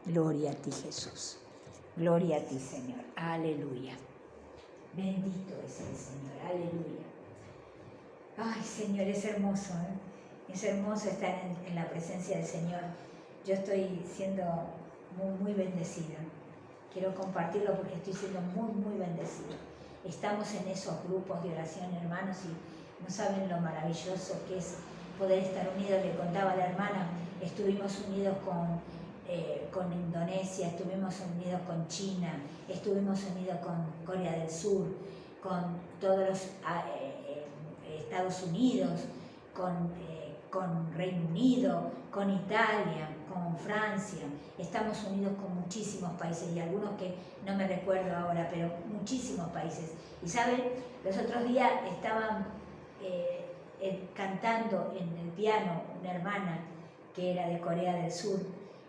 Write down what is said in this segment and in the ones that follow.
Gloria a ti, Jesús. Gloria a ti, Señor. Aleluya. Bendito es el Señor. Aleluya. Ay, Señor, es hermoso, ¿eh? Es hermoso estar en la presencia del Señor. Yo estoy siendo muy bendecida. Quiero compartirlo porque estoy siendo muy bendecida. Estamos en esos grupos de oración, hermanos, y no saben lo maravilloso que es poder estar unidos. Le contaba a la hermana, estuvimos unidos con Indonesia, estuvimos unidos con China, estuvimos unidos con Corea del Sur, con todos los Estados Unidos, con Reino Unido, con Italia, con Francia. Estamos unidos con muchísimos países y algunos que no me recuerdo ahora, pero muchísimos países. Y saben, los otros días estaban cantando en el piano una hermana que era de Corea del Sur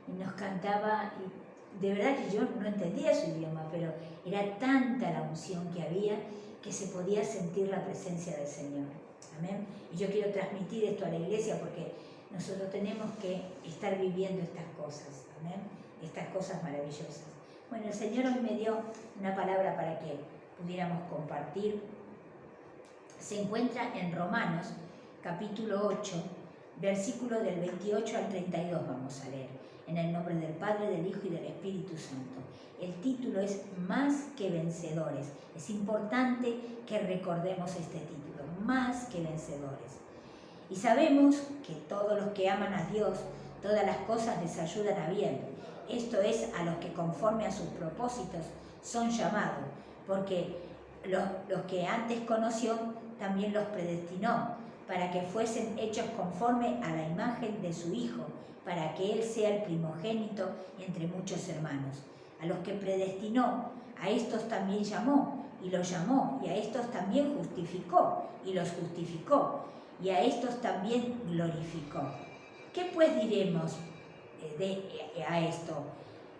y nos cantaba, y de verdad que yo no entendía su idioma, pero era tanta la unción que había que se podía sentir la presencia del Señor. Amén. Y yo quiero transmitir esto a la iglesia porque nosotros tenemos que estar viviendo estas cosas. Amén. Estas cosas maravillosas. Bueno, el Señor hoy me dio una palabra para que pudiéramos compartir. Se encuentra en Romanos, capítulo 8, versículo del 28 al 32 vamos a leer. En el nombre del Padre, del Hijo y del Espíritu Santo. El título es Más que vencedores. Es importante que recordemos este título, Más que vencedores. Y sabemos que todos los que aman a Dios, todas las cosas les ayudan a bien. Esto es, a los que conforme a sus propósitos son llamados, porque los que antes conoció también los predestinó, para que fuesen hechos conforme a la imagen de su Hijo, para que Él sea el primogénito entre muchos hermanos. A los que predestinó, a estos también llamó, y los llamó, y a estos también justificó, y los justificó, y a estos también glorificó. ¿Qué pues diremos a esto?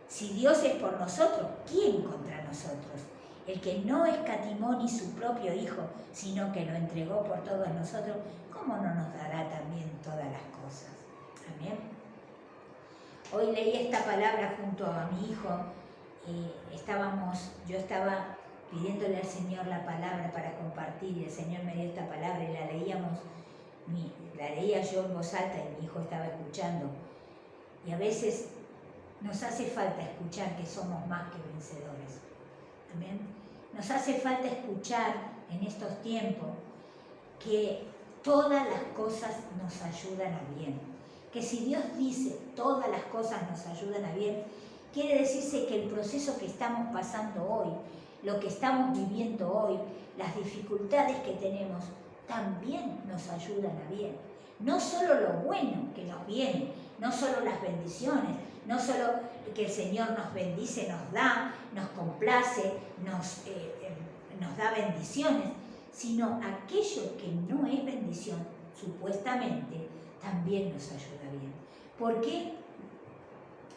Si Dios es por nosotros, ¿quién contra nosotros? El que no escatimó ni su propio Hijo, sino que lo entregó por todos nosotros, ¿cómo no nos dará también todas las cosas? Amén. Hoy leí esta palabra junto a mi hijo y yo estaba pidiéndole al Señor la palabra para compartir y el Señor me dio esta palabra y la leía yo en voz alta y mi hijo estaba escuchando. Y a veces nos hace falta escuchar que somos más que vencedores. Amén. Nos hace falta escuchar en estos tiempos que todas las cosas nos ayudan a bien. Que si Dios dice todas las cosas nos ayudan a bien, quiere decirse que el proceso que estamos pasando hoy, lo que estamos viviendo hoy, las dificultades que tenemos, también nos ayudan a bien. No solo lo bueno que nos viene, no solo las bendiciones, no solo que el Señor nos bendice, nos da, nos complace, nos da bendiciones, sino aquello que no es bendición, supuestamente, también nos ayuda bien. ¿Por qué?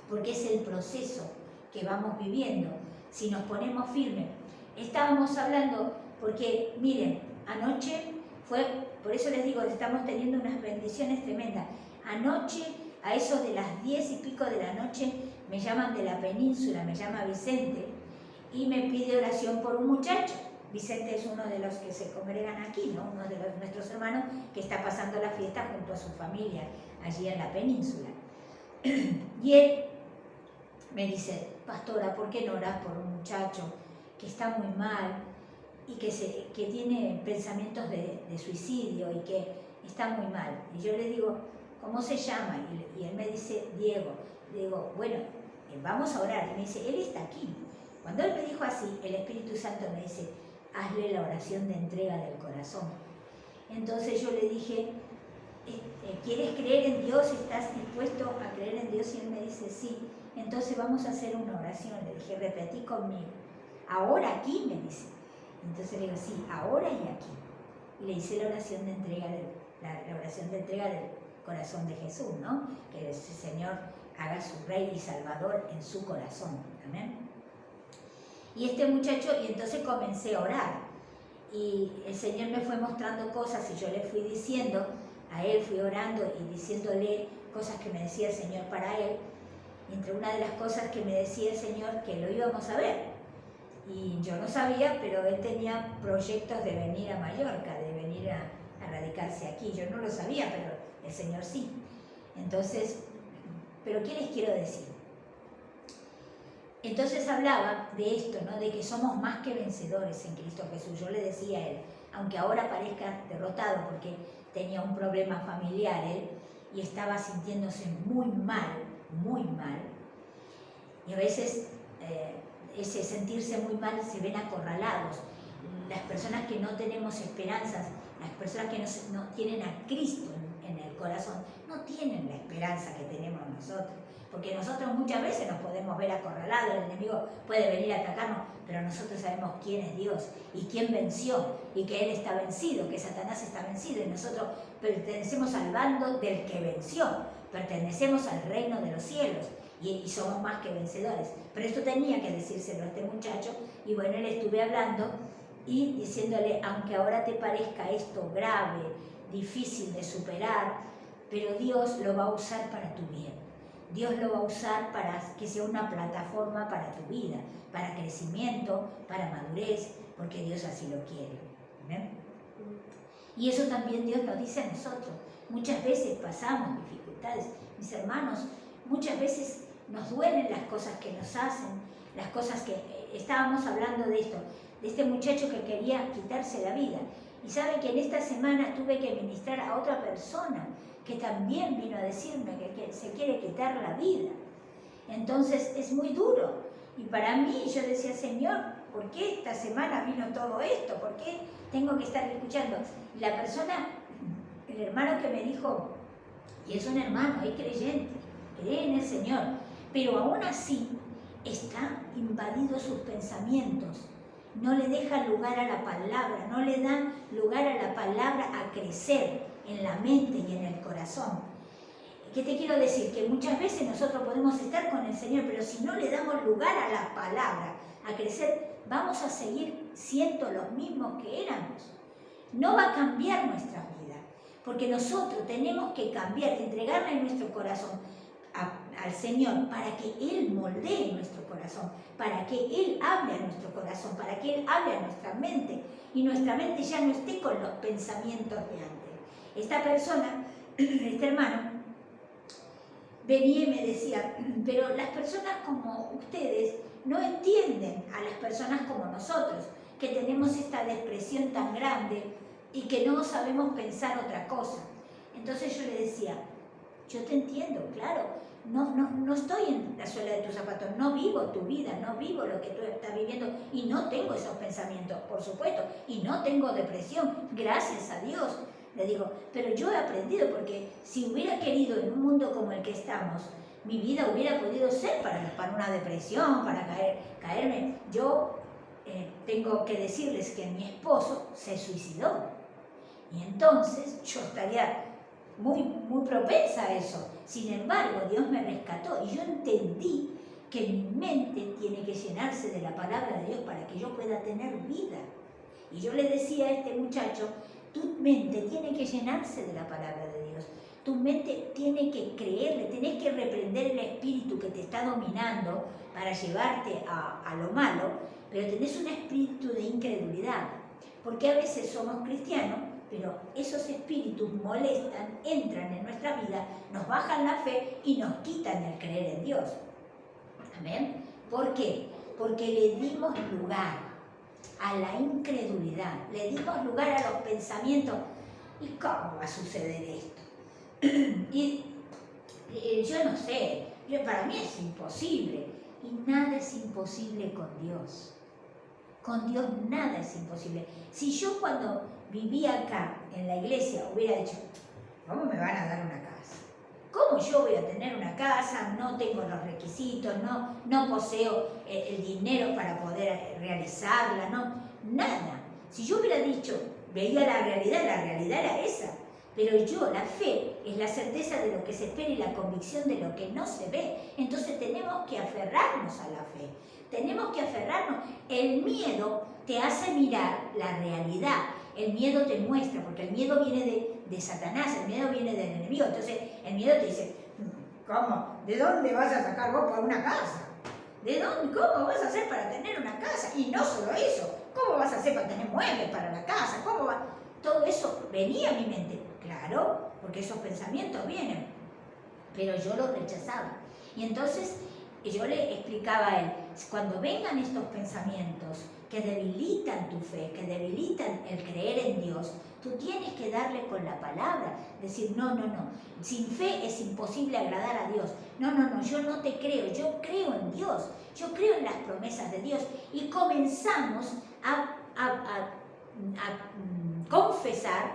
Porque es el proceso que vamos viviendo. Si nos ponemos firmes, estábamos hablando, porque miren, anoche fue, por eso les digo, estamos teniendo unas bendiciones tremendas. Anoche, a eso de las 10 y pico de la noche, me llaman de la península, me llama Vicente, y me pide oración por un muchacho. Vicente es uno de los que se congregan aquí, ¿no? Uno de nuestros hermanos que está pasando la fiesta junto a su familia allí en la península. Y él me dice, pastora, ¿por qué no orás por un muchacho que está muy mal y que tiene pensamientos de suicidio y que está muy mal? Y yo le digo, ¿cómo se llama? Y él me dice, Diego. Le digo, bueno, vamos a orar. Y me dice, él está aquí. Cuando él me dijo así, el Espíritu Santo me dice, hazle la oración de entrega del corazón. Entonces yo le dije, ¿quieres creer en Dios? ¿Estás dispuesto a creer en Dios? Y él me dice, sí. Entonces vamos a hacer una oración. Le dije, repetí conmigo. ¿Ahora aquí? Me dice. Entonces le digo, sí, ahora y aquí. Y le hice la oración de entrega del corazón de Jesús, ¿no? Que el Señor haga su Rey y Salvador en su corazón. Amén. Y este muchacho, y entonces comencé a orar. Y el Señor me fue mostrando cosas y yo le fui diciendo, a él fui orando y diciéndole cosas que me decía el Señor para él. Y entre una de las cosas que me decía el Señor, que lo íbamos a ver. Y yo no sabía, pero él tenía proyectos de venir a Mallorca, de venir a radicarse aquí. Yo no lo sabía, pero el Señor sí. Entonces, ¿pero qué les quiero decir? Entonces hablaba de esto, ¿no? De que somos más que vencedores en Cristo Jesús. Yo le decía a él, aunque ahora parezca derrotado porque tenía un problema familiar él y estaba sintiéndose muy mal, y a veces ese sentirse muy mal se ven acorralados. Las personas que no tenemos esperanzas, las personas que no tienen a Cristo en el corazón, no tienen la esperanza que tenemos nosotros. Porque nosotros muchas veces nos podemos ver acorralados, el enemigo puede venir a atacarnos, pero nosotros sabemos quién es Dios y quién venció y que Él está vencido, que Satanás está vencido y nosotros pertenecemos al bando del que venció, pertenecemos al reino de los cielos y somos más que vencedores. Pero esto tenía que decírselo a este muchacho y bueno, le estuve hablando y diciéndole, aunque ahora te parezca esto grave, difícil de superar, pero Dios lo va a usar para tu bien. Dios lo va a usar para que sea una plataforma para tu vida, para crecimiento, para madurez, porque Dios así lo quiere. ¿Ven? Y eso también Dios nos dice a nosotros. Muchas veces pasamos dificultades. Mis hermanos, muchas veces nos duelen las cosas que nos hacen, las cosas que... Estábamos hablando de esto, de este muchacho que quería quitarse la vida. Y saben que en esta semana tuve que ministrar a otra persona que también vino a decirme que se quiere quitar la vida. Entonces es muy duro. Y para mí yo decía, Señor, ¿por qué esta semana vino todo esto? ¿Por qué tengo que estar escuchando? Y la persona, el hermano que me dijo, y es un hermano, es creyente, cree en el Señor, pero aún así está invadido sus pensamientos. No le deja lugar a la palabra, no le dan lugar a la palabra a crecer en la mente y en el corazón. ¿Qué te quiero decir? Que muchas veces nosotros podemos estar con el Señor, pero si no le damos lugar a la palabra a crecer, vamos a seguir siendo los mismos que éramos. No va a cambiar nuestra vida, porque nosotros tenemos que cambiar, entregarle nuestro corazón al Señor para que Él moldee nuestro corazón, para que Él hable a nuestro corazón, para que Él hable a nuestra mente y nuestra mente ya no esté con los pensamientos de antes. Esta persona, este hermano, venía y me decía, pero las personas como ustedes no entienden a las personas como nosotros, que tenemos esta depresión tan grande y que no sabemos pensar otra cosa. Entonces yo le decía, yo te entiendo, claro, no estoy en la suela de tus zapatos, no vivo tu vida, no vivo lo que tú estás viviendo y no tengo esos pensamientos, por supuesto, y no tengo depresión, gracias a Dios. Le digo, pero yo he aprendido porque si hubiera querido en un mundo como el que estamos, mi vida hubiera podido ser para una depresión, para caerme. Yo tengo que decirles que mi esposo se suicidó y entonces yo estaría muy propensa a eso. Sin embargo, Dios me rescató y yo entendí que mi mente tiene que llenarse de la palabra de Dios para que yo pueda tener vida. Y yo le decía a este muchacho, tu mente tiene que llenarse de la palabra de Dios. Tu mente tiene que creerle, tenés que reprender el espíritu que te está dominando para llevarte a lo malo, pero tenés un espíritu de incredulidad. Porque a veces somos cristianos, pero esos espíritus molestan, entran en nuestra vida, nos bajan la fe y nos quitan el creer en Dios. ¿Amén? ¿Por qué? Porque le dimos lugar a la incredulidad, le dimos lugar a los pensamientos. ¿Y cómo va a suceder esto? Y yo no sé, para mí es imposible. Y nada es imposible con Dios. Con Dios nada es imposible. Si yo cuando vivía acá en la iglesia hubiera dicho, ¿cómo me van a dar una casa? ¿Cómo yo voy a tener una casa? No tengo los requisitos, no poseo el dinero para poder realizarla, nada. Si yo hubiera dicho, veía la realidad era esa. Pero la fe es la certeza de lo que se espera y la convicción de lo que no se ve. Entonces tenemos que aferrarnos a la fe. Tenemos que aferrarnos. El miedo te hace mirar la realidad. El miedo te muestra, porque el miedo viene de Satanás, el miedo viene del enemigo. Entonces el miedo te dice, ¿cómo? ¿De dónde vas a sacar vos para una casa? ¿De dónde? ¿Cómo vas a hacer para tener una casa? Y no solo eso, ¿cómo vas a hacer para tener muebles para la casa? ¿Cómo va? Todo eso venía a mi mente, claro, porque esos pensamientos vienen, pero yo los rechazaba. Y entonces yo le explicaba a él, cuando vengan estos pensamientos que debilitan tu fe, que debilitan el creer en Dios, tú tienes que darle con la palabra, decir, no, sin fe es imposible agradar a Dios. No, yo no te creo, yo creo en Dios, yo creo en las promesas de Dios. Y comenzamos a confesar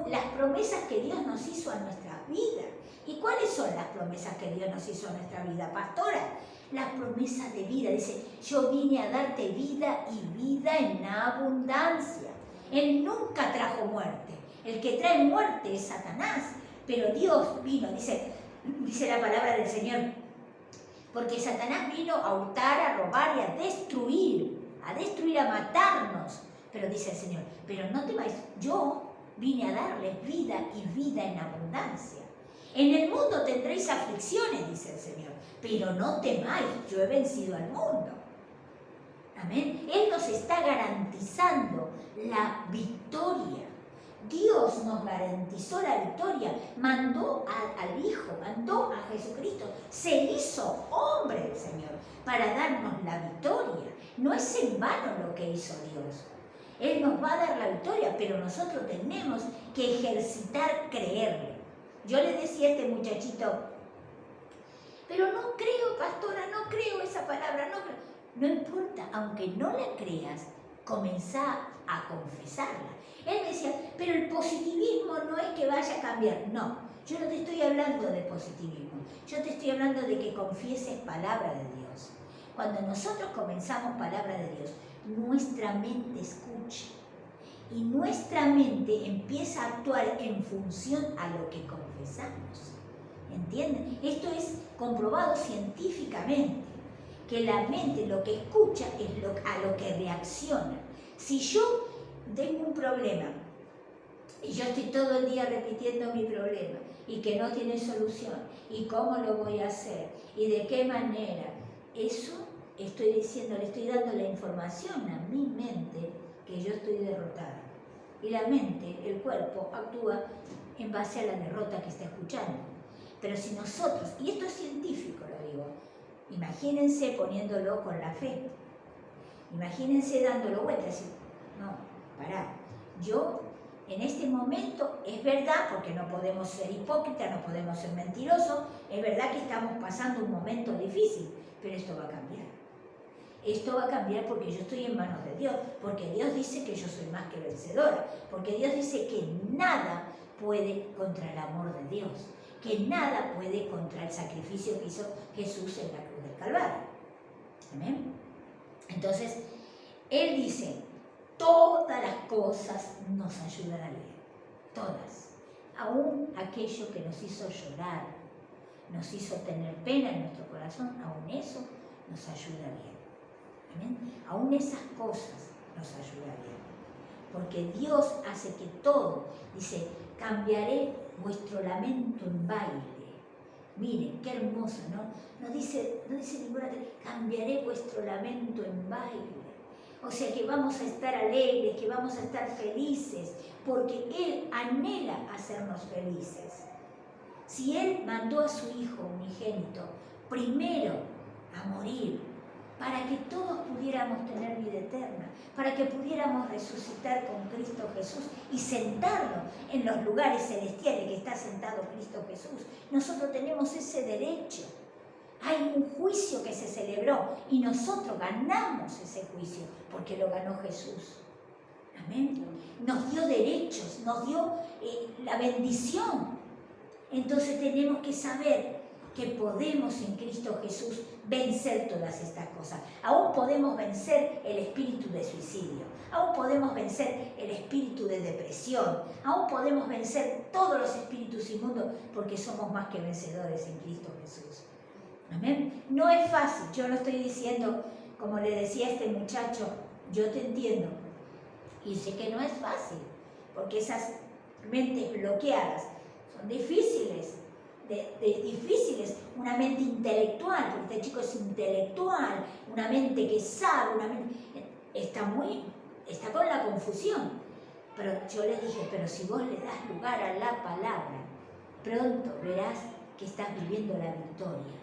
las promesas que Dios nos hizo a nuestra vida. ¿Y cuáles son las promesas que Dios nos hizo a nuestra vida, pastora? Las promesas de vida. Dice, yo vine a darte vida y vida en abundancia. Él nunca trajo muerte. El que trae muerte es Satanás. Pero Dios vino, dice la palabra del Señor, porque Satanás vino a hurtar, a robar y a destruir, a matarnos. Pero dice el Señor, pero no temáis, yo vine a darles vida y vida en abundancia. En el mundo tendréis aflicciones, dice el Señor, pero no temáis, yo he vencido al mundo. Amén. Él nos está garantizando la victoria. Dios nos garantizó la victoria, mandó al Hijo, mandó a Jesucristo, se hizo hombre el Señor para darnos la victoria. No es en vano lo que hizo Dios. Él nos va a dar la victoria, pero nosotros tenemos que ejercitar creerle. Yo le decía a este muchachito, pero no creo, pastora, no creo esa palabra, no creo. No importa, aunque no la creas, comenzá a confesarla. Él me decía, pero el positivismo no es que vaya a cambiar. No, yo no te estoy hablando de positivismo. Yo te estoy hablando de que confieses palabra de Dios. Cuando nosotros comenzamos palabra de Dios, nuestra mente escucha. Y nuestra mente empieza a actuar en función a lo que confesamos. ¿Entienden? Esto es comprobado científicamente. Que la mente lo que escucha es a lo que reacciona. Si yo tengo un problema y yo estoy todo el día repitiendo mi problema y que no tiene solución y cómo lo voy a hacer y de qué manera, eso estoy diciendo, le estoy dando la información a mi mente que yo estoy derrotada. Y la mente, el cuerpo, actúa en base a la derrota que está escuchando. Pero si nosotros, y esto es científico, lo digo, imagínense poniéndolo con la fe. Imagínense dándolo vuelta, así, no, pará. Yo, en este momento, es verdad, porque no podemos ser hipócritas, no podemos ser mentirosos, es verdad que estamos pasando un momento difícil, pero esto va a cambiar. Esto va a cambiar porque yo estoy en manos de Dios, porque Dios dice que yo soy más que vencedora, porque Dios dice que nada puede contra el amor de Dios, que nada puede contra el sacrificio que hizo Jesús en la cruz del Calvario. ¿Amén? Entonces, Él dice, todas las cosas nos ayudan a bien, todas. Aún aquello que nos hizo llorar, nos hizo tener pena en nuestro corazón, aún eso nos ayuda bien. ¿Amén? Aún esas cosas nos ayudan bien. Porque Dios hace que todo, dice, cambiaré vuestro lamento en baile. Miren, qué hermoso, ¿no? No dice ninguna, cambiaré vuestro lamento en baile. O sea que vamos a estar alegres, que vamos a estar felices, porque Él anhela hacernos felices. Si Él mandó a su Hijo unigénito primero a morir, para que todos pudiéramos tener vida eterna, para que pudiéramos resucitar con Cristo Jesús y sentarnos en los lugares celestiales que está sentado Cristo Jesús. Nosotros tenemos ese derecho. Hay un juicio que se celebró y nosotros ganamos ese juicio porque lo ganó Jesús. Amén. Nos dio derechos, nos dio la bendición. Entonces tenemos que saber que podemos en Cristo Jesús vencer todas estas cosas. Aún podemos vencer el espíritu de suicidio, aún podemos vencer el espíritu de depresión, aún podemos vencer todos los espíritus inmundos porque somos más que vencedores en Cristo Jesús. Amén. No es fácil, yo lo estoy diciendo, como le decía a este muchacho, yo te entiendo y sé que no es fácil, porque esas mentes bloqueadas son difíciles difíciles, una mente intelectual, porque este chico es intelectual, una mente que sabe, está con la confusión. Pero yo le dije, pero si vos le das lugar a la palabra, pronto verás que estás viviendo la victoria.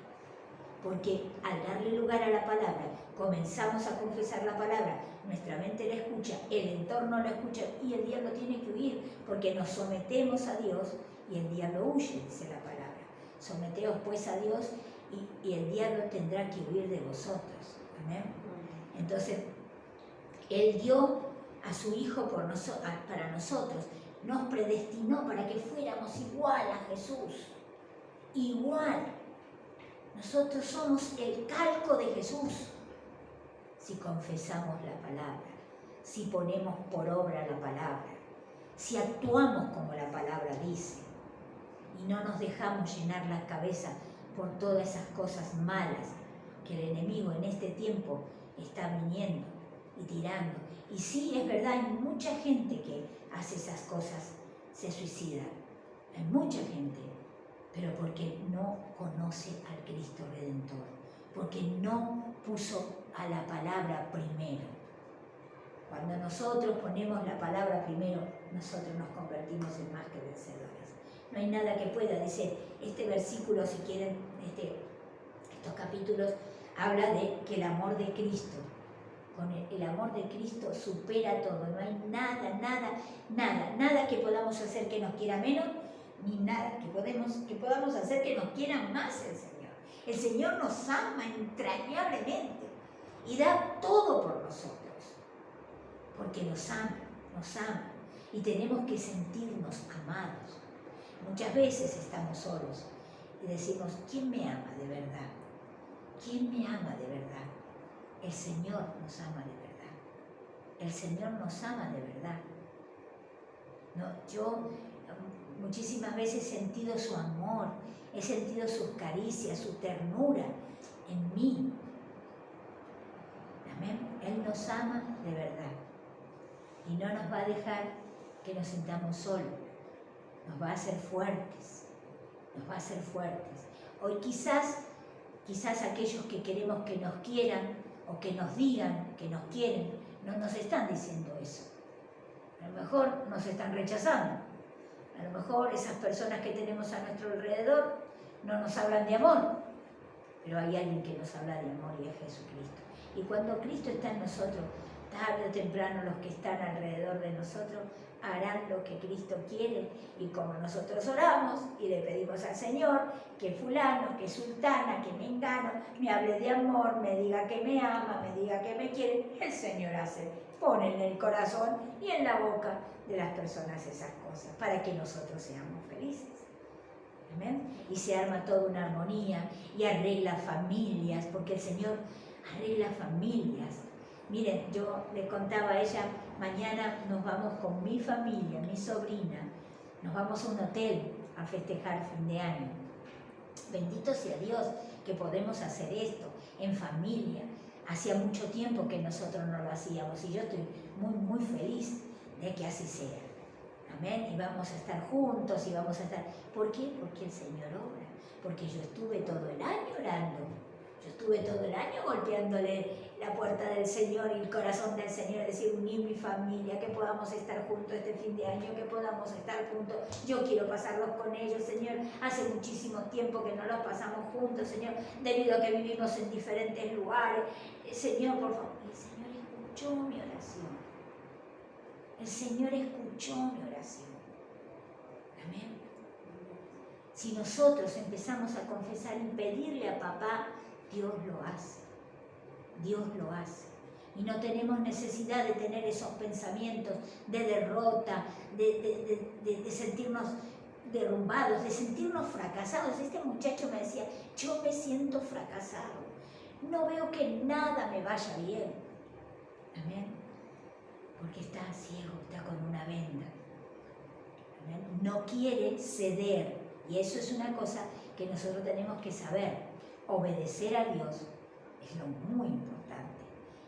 Porque al darle lugar a la palabra, comenzamos a confesar la palabra, nuestra mente la escucha, el entorno la escucha y el diablo tiene que huir, porque nos sometemos a Dios y el diablo huye, dice la palabra. Someteos pues a Dios y el diablo tendrá que huir de vosotros. ¿Amén? Entonces, Él dio a su Hijo para nosotros, nos predestinó para que fuéramos igual a Jesús, igual. Nosotros somos el calco de Jesús si confesamos la palabra, si ponemos por obra la palabra, si actuamos como la palabra dice y no nos dejamos llenar la cabeza por todas esas cosas malas que el enemigo en este tiempo está viniendo y tirando. Y sí, es verdad, hay mucha gente que hace esas cosas, se suicida, hay mucha gente, pero porque no conoce al Cristo Redentor, porque no puso a la palabra primero. Cuando nosotros ponemos la palabra primero, nosotros nos convertimos en más que vencedores. No hay nada que pueda, dice este versículo, si quieren, estos capítulos, habla de que el amor de Cristo, con el amor de Cristo supera todo. No hay nada que podamos hacer que nos quiera menos, ni nada que podamos hacer que nos quiera más el Señor. El Señor nos ama entrañablemente y da todo por nosotros, porque nos ama, y tenemos que sentirnos amados. Muchas veces estamos solos y decimos, ¿quién me ama de verdad? ¿Quién me ama de verdad? El Señor nos ama de verdad. El Señor nos ama de verdad. No, yo muchísimas veces he sentido su amor, he sentido sus caricias, su ternura en mí. Amén. Él nos ama de verdad y no nos va a dejar que nos sintamos solos. Nos va a hacer fuertes, nos va a hacer fuertes. Hoy quizás aquellos que queremos que nos quieran o que nos digan que nos quieren, no nos están diciendo eso. A lo mejor nos están rechazando. A lo mejor esas personas que tenemos a nuestro alrededor no nos hablan de amor, pero hay alguien que nos habla de amor y es Jesucristo. Y cuando Cristo está en nosotros, tarde o temprano los que están alrededor de nosotros harán lo que Cristo quiere, y como nosotros oramos y le pedimos al Señor que fulano, que sultana, que mengano me hable de amor, me diga que me ama, me diga que me quiere, el Señor pone en el corazón y en la boca de las personas esas cosas para que nosotros seamos felices. ¿Amén? Y se arma toda una armonía y arregla familias, porque el Señor arregla familias. Miren, yo le contaba a ella, mañana nos vamos con mi familia, mi sobrina, nos vamos a un hotel a festejar fin de año. Bendito sea Dios que podemos hacer esto en familia. Hacía mucho tiempo que nosotros no lo hacíamos y yo estoy muy feliz de que así sea. Amén. Y vamos a estar juntos y vamos a estar... ¿Por qué? Porque el Señor obra. Porque yo estuve todo el año orando. Yo estuve todo el año golpeándole la puerta del Señor y el corazón del Señor, decir, unir mi familia, que podamos estar juntos este fin de año, que podamos estar juntos. Yo quiero pasarlos con ellos, Señor. Hace muchísimo tiempo que no los pasamos juntos, Señor, debido a que vivimos en diferentes lugares. Señor, por favor. El Señor escuchó mi oración. El Señor escuchó mi oración. Amén. Si nosotros empezamos a confesar y pedirle a papá, Dios lo hace. Dios lo hace. Y no tenemos necesidad de tener esos pensamientos de derrota, de sentirnos derrumbados, de sentirnos fracasados. Este muchacho me decía, yo me siento fracasado. No veo que nada me vaya bien. Amén. Porque está ciego, está con una venda. Amén. No quiere ceder. Y eso es una cosa que nosotros tenemos que saber. Obedecer a Dios es lo muy importante.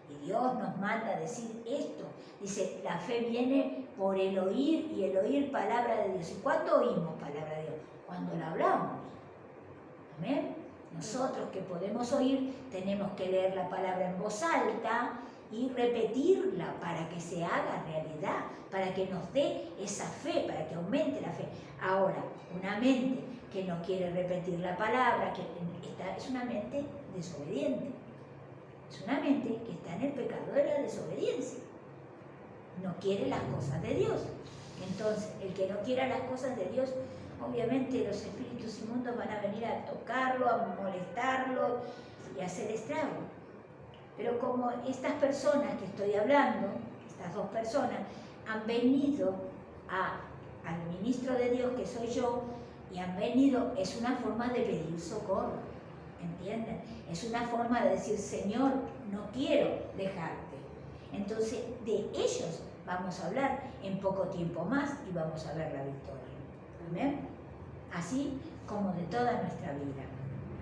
Y Dios nos manda a decir esto. Dice, la fe viene por el oír y el oír palabra de Dios. ¿Y cuándo oímos palabra de Dios? Cuando la hablamos. Amén. Nosotros que podemos oír, tenemos que leer la palabra en voz alta y repetirla para que se haga realidad, para que nos dé esa fe, para que aumente la fe. Ahora, una mente que no quiere repetir la palabra, es una mente desobediente. Es una mente que está en el pecado de la desobediencia. No quiere las cosas de Dios. Entonces, el que no quiera las cosas de Dios, obviamente los espíritus inmundos van a venir a tocarlo, a molestarlo y a hacer estrago. Pero como estas personas que estoy hablando, estas dos personas, han venido al ministro de Dios, que soy yo, y han venido, es una forma de pedir socorro, ¿entienden? Es una forma de decir, Señor, no quiero dejarte. Entonces, de ellos vamos a hablar en poco tiempo más y vamos a ver la victoria. ¿Amén? Así como de toda nuestra vida.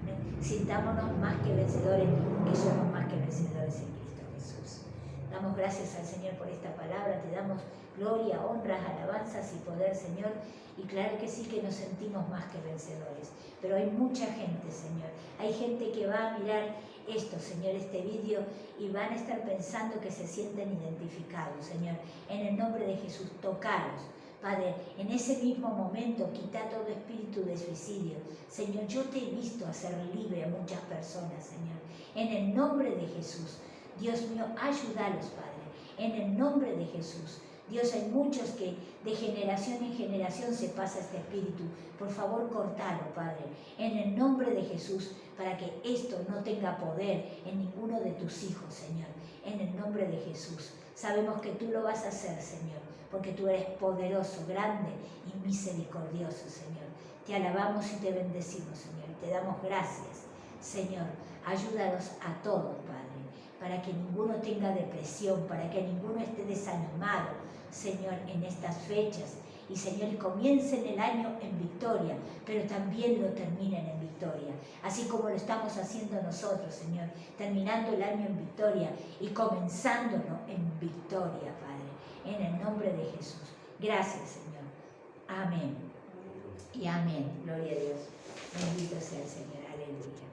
¿Amén? Sintámonos más que vencedores, que somos más que vencedores en Cristo Jesús. Damos gracias al Señor por esta palabra, te damos gloria, honras, alabanzas y poder, Señor. Y claro que sí que nos sentimos más que vencedores. Pero hay mucha gente, Señor. Hay gente que va a mirar esto, Señor, este vídeo, y van a estar pensando que se sienten identificados, Señor. En el nombre de Jesús, tocaros. Padre, en ese mismo momento, quita todo espíritu de suicidio. Señor, yo te he visto hacer libre a muchas personas, Señor. En el nombre de Jesús. Dios mío, ayúdalos, Padre. En el nombre de Jesús. Dios, hay muchos que de generación en generación se pasa este espíritu. Por favor, cortalo, Padre, en el nombre de Jesús, para que esto no tenga poder en ninguno de tus hijos, Señor. En el nombre de Jesús. Sabemos que tú lo vas a hacer, Señor, porque tú eres poderoso, grande y misericordioso, Señor. Te alabamos y te bendecimos, Señor. Te damos gracias, Señor. Ayúdalos a todos, Padre, para que ninguno tenga depresión, para que ninguno esté desanimado, Señor, en estas fechas. Y, Señor, comiencen el año en victoria, pero también lo terminen en victoria. Así como lo estamos haciendo nosotros, Señor, terminando el año en victoria y comenzándolo en victoria, Padre, en el nombre de Jesús. Gracias, Señor. Amén. Y amén. Gloria a Dios. Bendito sea el Señor. Aleluya.